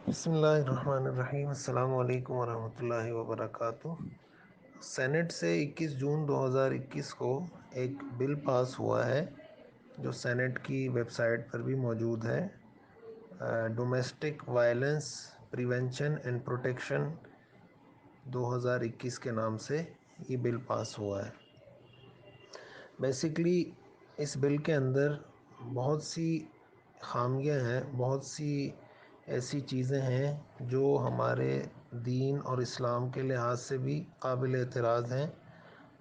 بسم اللہ الرحمن الرحیم، السلام علیکم ورحمۃ اللہ وبرکاتہ۔ سینٹ سے 21 جون 2021 کو ایک بل پاس ہوا ہے جو سینٹ کی ویب سائٹ پر بھی موجود ہے۔ Domestic violence prevention and protection 2021 کے نام سے یہ بل پاس ہوا ہے۔ بیسیکلی اس بل کے اندر بہت سی خامیاں ہیں، بہت سی ایسی چیزیں ہیں جو ہمارے دین اور اسلام کے لحاظ سے بھی قابل اعتراض ہیں،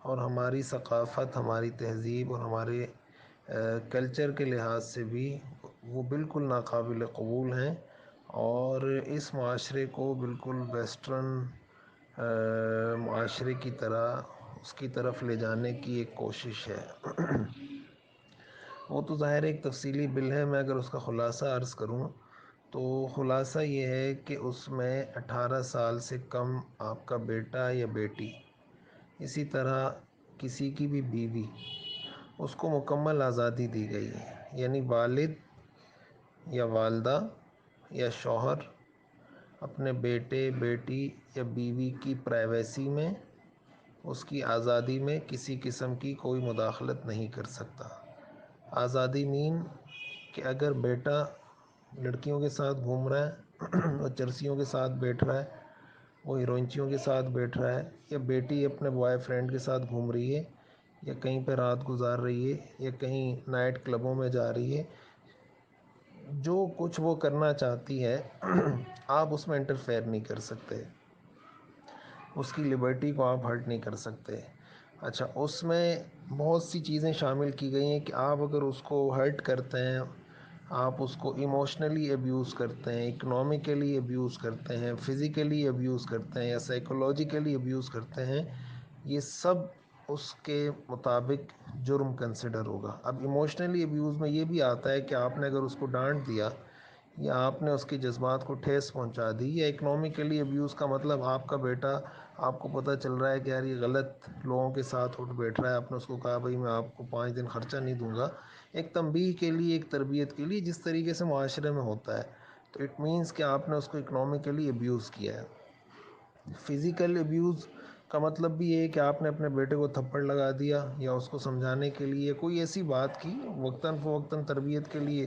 اور ہماری ثقافت، ہماری تہذیب اور ہمارے کلچر کے لحاظ سے بھی وہ بالکل ناقابل قبول ہیں، اور اس معاشرے کو بالکل ویسٹرن معاشرے کی طرح اس کی طرف لے جانے کی ایک کوشش ہے۔ وہ تو ظاہر ایک تفصیلی بل ہے، میں اگر اس کا خلاصہ عرض کروں تو خلاصہ یہ ہے کہ اس میں 18 سال سے کم آپ کا بیٹا یا بیٹی، اسی طرح کسی کی بھی بیوی، اس کو مکمل آزادی دی گئی ہے۔ یعنی والد یا والدہ یا شوہر اپنے بیٹے، بیٹی یا بیوی کی پرائیویسی میں، اس کی آزادی میں کسی قسم کی کوئی مداخلت نہیں کر سکتا۔ آزادی مین کہ اگر بیٹا لڑکیوں کے ساتھ گھوم رہا ہے، وہ چرسیوں کے ساتھ بیٹھ رہا ہے، وہ ہیروئنچیوں کے ساتھ بیٹھ رہا ہے، یا بیٹی اپنے بوائے فرینڈ کے ساتھ گھوم رہی ہے، یا کہیں پہ رات گزار رہی ہے، یا کہیں نائٹ کلبوں میں جا رہی ہے، جو کچھ وہ کرنا چاہتی ہے آپ اس میں انٹرفیئر نہیں کر سکتے، اس کی لبرٹی کو آپ ہرٹ نہیں کر سکتے۔ اچھا، اس میں بہت سی چیزیں شامل کی گئی ہیں کہ آپ اگر اس کو ہرٹ کرتے ہیں، آپ اس کو ایموشنلی ابیوز کرتے ہیں، اکنامکلی ابیوز کرتے ہیں، فزیکلی ابیوز کرتے ہیں، یا سائیکولوجیکلی ابیوز کرتے ہیں، یہ سب اس کے مطابق جرم کنسیڈر ہوگا۔ اب ایموشنلی ابیوز میں یہ بھی آتا ہے کہ آپ نے اگر اس کو ڈانٹ دیا، یا آپ نے اس کے جذبات کو ٹھیس پہنچا دی، یا اکنامکلی ابیوز کا مطلب آپ کا بیٹا، آپ کو پتہ چل رہا ہے کہ یار یہ غلط لوگوں کے ساتھ اٹھ بیٹھ رہا ہے، آپ نے اس کو کہا بھائی میں آپ کو 5 دن خرچہ نہیں دوں گا، ایک تنبیہ کے لیے، ایک تربیت کے لیے، جس طریقے سے معاشرے میں ہوتا ہے، تو اٹ مینس کہ آپ نے اس کو اکنامکلی ابیوز کیا ہے۔ فزیکل ابیوز کا مطلب بھی یہ ہے کہ آپ نے اپنے بیٹے کو تھپڑ لگا دیا، یا اس کو سمجھانے کے لیے کوئی ایسی بات کی وقتاً فوقتاً تربیت کے لیے،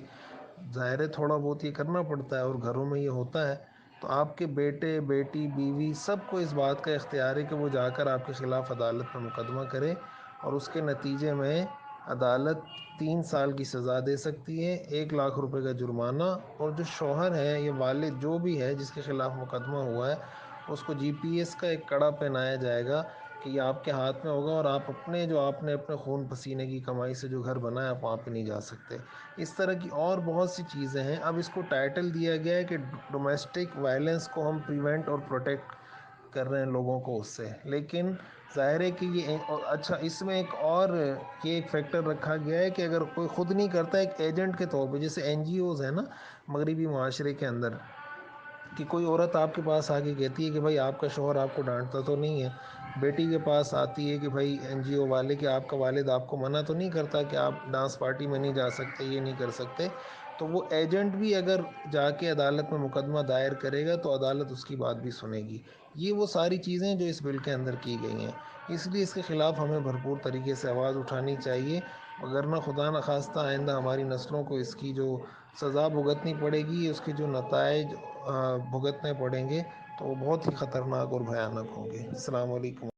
ظاہر ہے تھوڑا بہت یہ کرنا پڑتا ہے اور گھروں میں یہ ہوتا ہے، تو آپ کے بیٹے، بیٹی، بیوی سب کو اس بات کا اختیار ہے کہ وہ جا کر آپ کے خلاف عدالت میں مقدمہ کرے، اور اس کے نتیجے میں عدالت 3 سال کی سزا دے سکتی ہے، 1 لاکھ روپے کا جرمانہ، اور جو شوہر ہے یا والد جو بھی ہے جس کے خلاف مقدمہ ہوا ہے، اس کو GPS کا ایک کڑا پہنایا جائے گا کہ یہ آپ کے ہاتھ میں ہوگا، اور آپ آپ نے اپنے خون پسینے کی کمائی سے جو گھر بنایا آپ وہاں پہ نہیں جا سکتے۔ اس طرح کی اور بہت سی چیزیں ہیں۔ اب اس کو ٹائٹل دیا گیا ہے کہ ڈومیسٹک وائلنس کو ہم پریونٹ اور پروٹیکٹ کر رہے ہیں لوگوں کو اس سے، لیکن ظاہر ہے کہ یہ اچھا، اس میں ایک اور یہ ایک فیکٹر رکھا گیا ہے کہ اگر کوئی خود نہیں کرتا، ایک ایجنٹ کے طور پہ، جیسے NGOs ہیں نا مغربی معاشرے کے اندر، کہ کوئی عورت آپ کے پاس آ کے کہتی ہے کہ بھائی آپ کا شوہر آپ کو ڈانٹتا تو نہیں ہے، بیٹی کے پاس آتی ہے کہ بھائی NGO والے کہ آپ کا والد آپ کو منع تو نہیں کرتا کہ آپ ڈانس پارٹی میں نہیں جا سکتے، یہ نہیں کر سکتے، تو وہ ایجنٹ بھی اگر جا کے عدالت میں مقدمہ دائر کرے گا تو عدالت اس کی بات بھی سنے گی۔ یہ وہ ساری چیزیں جو اس بل کے اندر کی گئی ہیں، اس لیے اس کے خلاف ہمیں بھرپور طریقے سے آواز اٹھانی چاہیے، وگرنہ خدا نخواستہ آئندہ ہماری نسلوں کو اس کی جو سزا بھگتنی پڑے گی، اس کے جو نتائج بھگتنے پڑیں گے، تو وہ بہت ہی خطرناک اور بھیانک ہوں گے۔ السلام علیکم۔